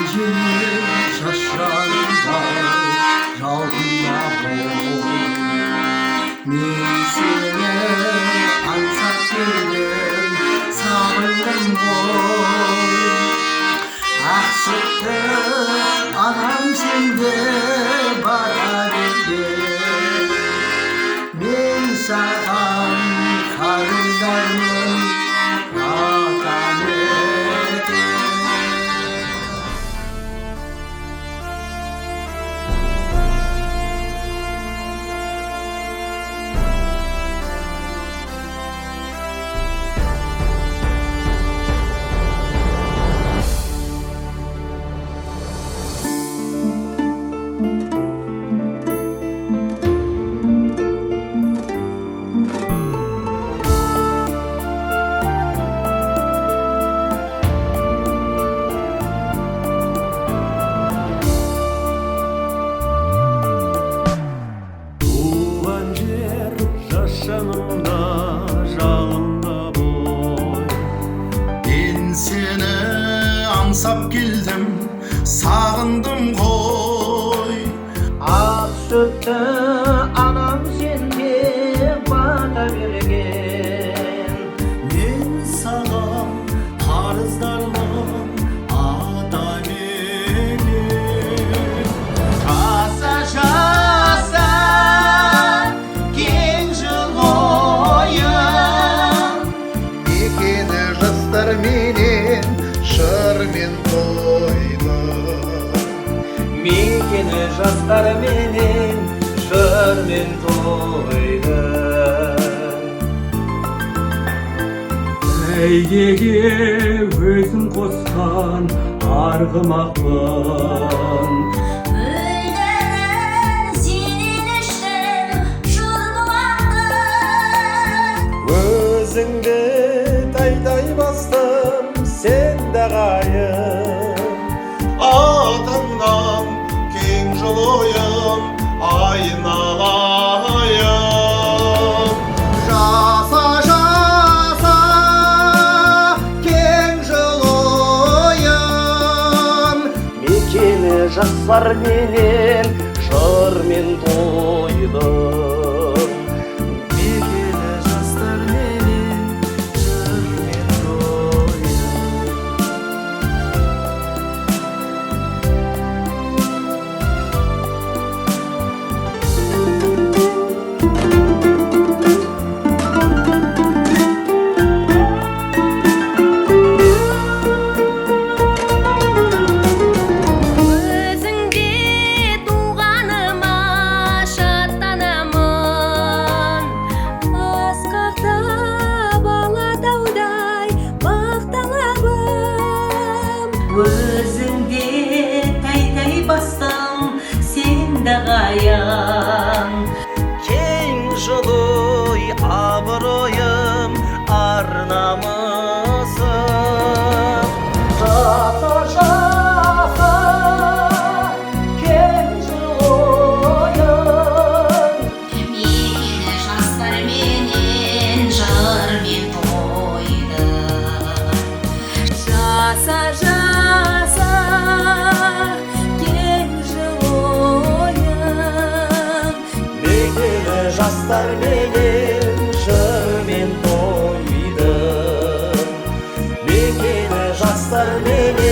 Mekini şaşanda жалғында мен сені аңсап келдім сағындым ғой ақ сүтті анам сенде бара берген мен саған қарыздармын ата мекен жанымда жалында бой мен сені аңсап келдім сағындым ғой ақ сүтті анам сенде бата берген мен саған қарыздармын ата мекен жаса жаса кең жыл ойын мекені жастар менен жырмен тойды мекені жастар менен жырмен тойды бәйгеге өзім қосқан арғымақпын Өлгенін сенен іштім жұрмақтың өзіңді тайдай бастым сен де қайым атыңнан кең жол ойым айналайын жаса жаса кең жол ойым мекені жастар менен жырмен тойдым мекені жастар менен жырмен тойдым Өзіңде туғаныма шаттанамын асқақтап алатаудай мақтанамын өзіңде тәй-тәй бастым сен де қаян кең жылой абыройым ар намысым жаса жаса кең жылойым мекені жастар менен жырмен тойды жаса жаса кең жыл ойым мекені жастар менен жырмен тойдым мекені жастар менен